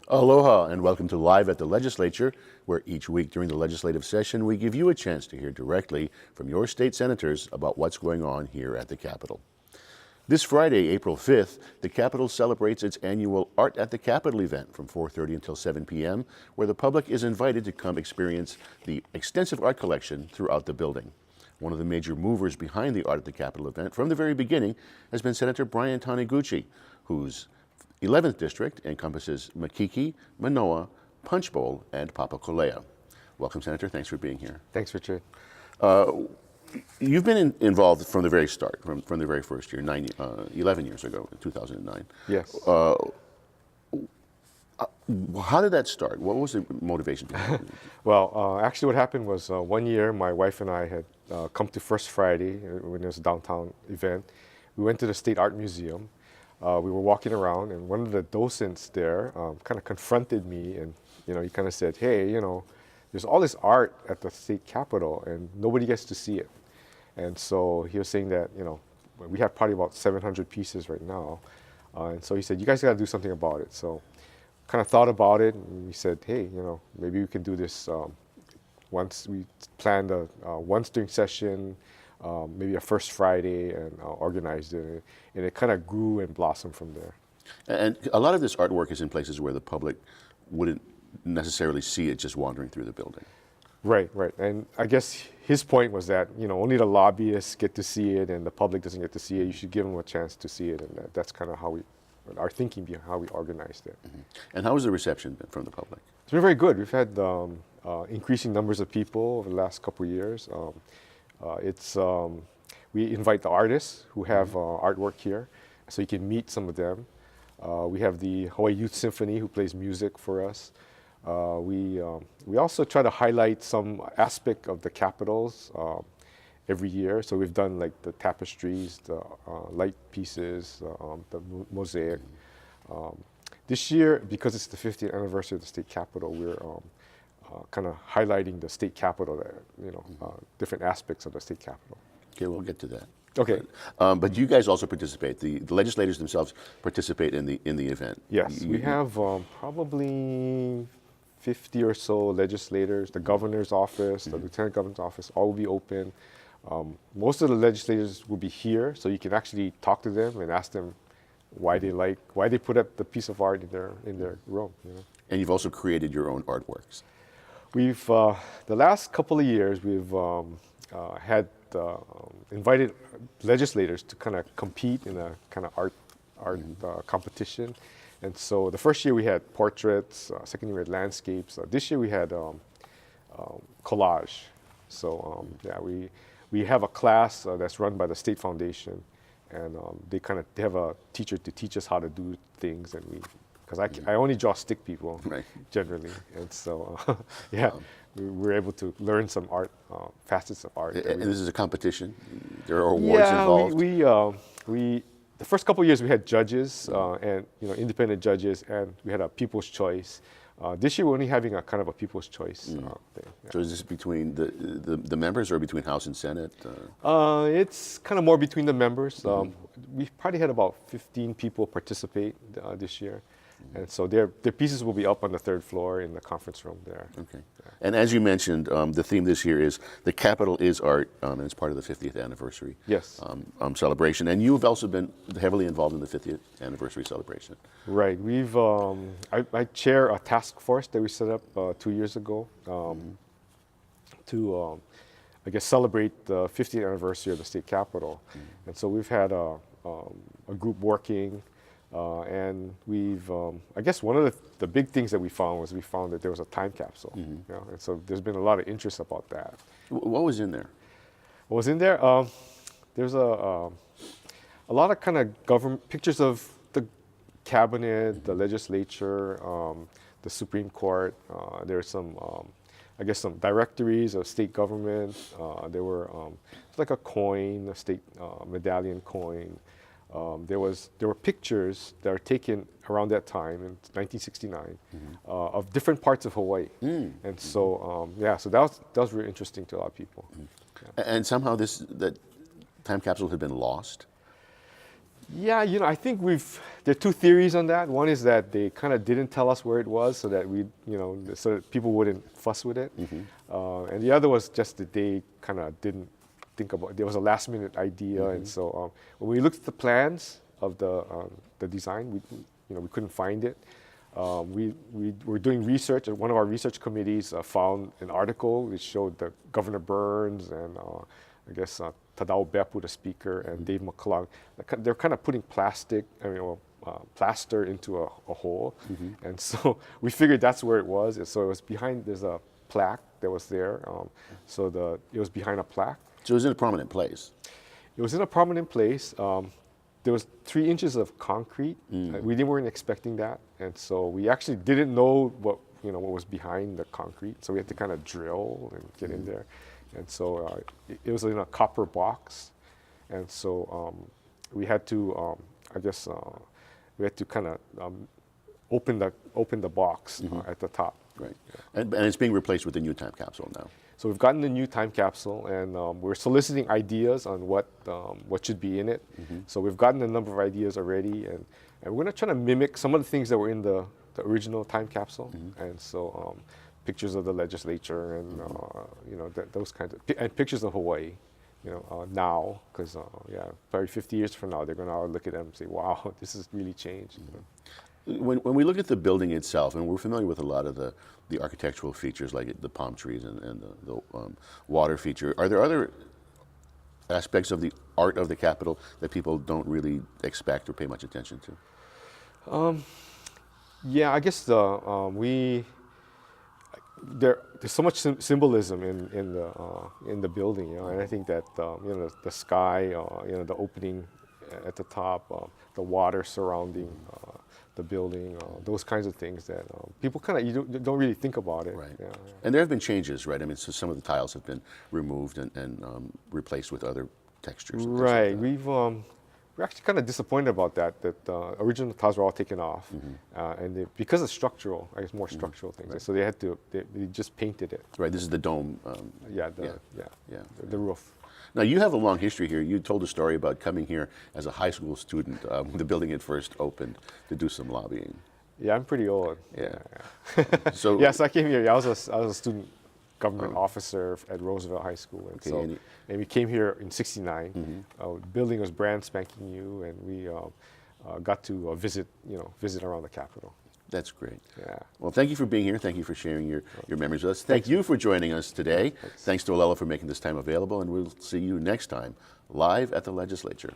Aloha and welcome to Live at the Legislature, where each week during the legislative session we give you a chance to hear directly from your state senators about what's going on here at the Capitol. This Friday, April 5th, the Capitol celebrates its annual Art at the Capitol event from 4:30 until 7 p.m., where the public is invited to come experience the extensive art collection throughout the building. One of the major movers behind the Art at the Capitol event from the very beginning has been Senator Brian Taniguchi, whose 11th district encompasses Makiki, Manoa, Punch Bowl, and Papakolea. Welcome, Senator. Thanks for being here. Thanks, Richard. You've been involved from the very start, from the very first year, 11 years ago, in 2009. Yes. How did that start? What was the motivation behind it? Well, actually what happened was one year my wife and I had come to First Friday when there was a downtown event. We went to the State Art Museum. We were walking around and one of the docents there kind of confronted me and he kind of said, hey, there's all this art at the state capitol and nobody gets to see it. And so he was saying that, we have probably about 700 pieces right now. And so he said, you guys got to do something about it. So kind of thought about it and we said, hey, maybe we can do this once we planned a once during session, maybe a First Friday, and organized it. And it kind of grew and blossomed from there. And a lot of this artwork is in places where the public wouldn't necessarily see it just wandering through the building. Right, right. And I guess his point was that, only the lobbyists get to see it and the public doesn't get to see it. You should give them a chance to see it. And that's kind of how our thinking behind how we organized it. Mm-hmm. And how was the reception from the public? It's been very good. We've had increasing numbers of people over the last couple of years. We invite the artists who have artwork here, so you can meet some of them. We have the Hawaii Youth Symphony who plays music for us. We also try to highlight some aspect of the capitals every year. So we've done like the tapestries, the light pieces, the mosaic. This year, because it's the 50th anniversary of the state capitol, we're kind of highlighting the state capitol, different aspects of the state capitol. Okay, we'll get to that. Okay. But you guys also participate. The legislators themselves participate in the event. Yes, we have probably 50 or so legislators. The governor's office, the lieutenant governor's office, all will be open. Most of the legislators will be here, so you can actually talk to them and ask them why they put up the piece of art in their room. And you've also created your own artworks. We've the last couple of years we've had invited legislators to kind of compete in a kind of art competition. And so the first year we had portraits, second year we had landscapes. This year we had collage. So we have a class that's run by the State Foundation, and they have a teacher to teach us how to do things, and because I only draw stick people generally, and so we were able to learn some art, facets of art. And this is a competition? There are awards involved? The first couple of years we had judges and independent judges, and we had a people's choice. This year we're only having a kind of a people's choice thing. Yeah. So is this between the members or between House and Senate? It's kind of more between the members. We've probably had about 15 people participate this year. And so their pieces will be up on the third floor in the conference room there. Okay. Yeah. And as you mentioned, the theme this year is the Capitol is art, and it's part of the 50th anniversary celebration. And you've also been heavily involved in the 50th anniversary celebration. Right. We've I chair a task force that we set up 2 years ago to celebrate the 50th anniversary of the state capitol. And so we've had a group working. And we've, I guess one of the big things that we found that there was a time capsule. And so there's been a lot of interest about that. What was in there? What was in there? There's a lot of kind of government pictures of the cabinet, the legislature, the Supreme Court. There's some, some directories of state government. There were it's like a coin, a state medallion coin. There were pictures that were taken around that time in 1969 of different parts of Hawaii, and so so that was really interesting to a lot of people. And somehow that time capsule had been lost. Yeah, I think there are two theories on that. One is that they kind of didn't tell us where it was so that so that people wouldn't fuss with it. And the other was just that they kind of didn't think about it. There was a last minute idea. And so when we looked at the plans of the design, we couldn't find it. We were doing research, and one of our research committees found an article which showed that Governor Burns and I guess Tadao Beppu, the speaker, and Dave McClung, they're kind of putting plaster into a hole. And so we figured that's where it was. So it was behind, there's a plaque that was there. It was behind a plaque. So it was in a prominent place. It was in a prominent place. There was 3 inches of concrete. We weren't expecting that, and so we actually didn't know what was behind the concrete. So we had to kind of drill and get in there, and so it was in a copper box, and so we had to, we had to kind of open the box at the top. Right, and it's being replaced with a new time capsule now. So we've gotten a new time capsule, and we're soliciting ideas on what should be in it. So we've gotten a number of ideas already, and we're going to try to mimic some of the things that were in the original time capsule. And so pictures of the legislature, and those kinds of, and pictures of Hawaii. Now, because probably 50 years from now, they're going to look at them and say, "Wow, this has really changed." When we look at the building itself, and we're familiar with a lot of the architectural features like the palm trees and the water feature, are there other aspects of the art of the Capitol that people don't really expect or pay much attention to? Yeah, I guess there's so much symbolism in the building, and I think that the sky, the opening at the top, the water surrounding the building, those kinds of things that people kind of, you don't really think about it. Right. Yeah. And there have been changes, right? I mean, so some of the tiles have been removed and replaced with other textures. And Right. things like that. We're actually kind of disappointed about that original tiles were all taken off, and because of structural, I guess more structural things. Right. So they just painted it. Right. This is the dome. The roof. Now, you have a long history here. You told a story about coming here as a high school student when the building had first opened to do some lobbying. Yeah, I'm pretty old. Yeah. So yes, I came here. I was a student government officer at Roosevelt High School, and and we came here in '69. The building was brand spanking new, and we got to visit around the Capitol. That's great. Yeah. Well, thank you for being here. Thank you for sharing your memories with us. Thank you for joining us today. Thanks to Olelo for making this time available, and we'll see you next time live at the Legislature.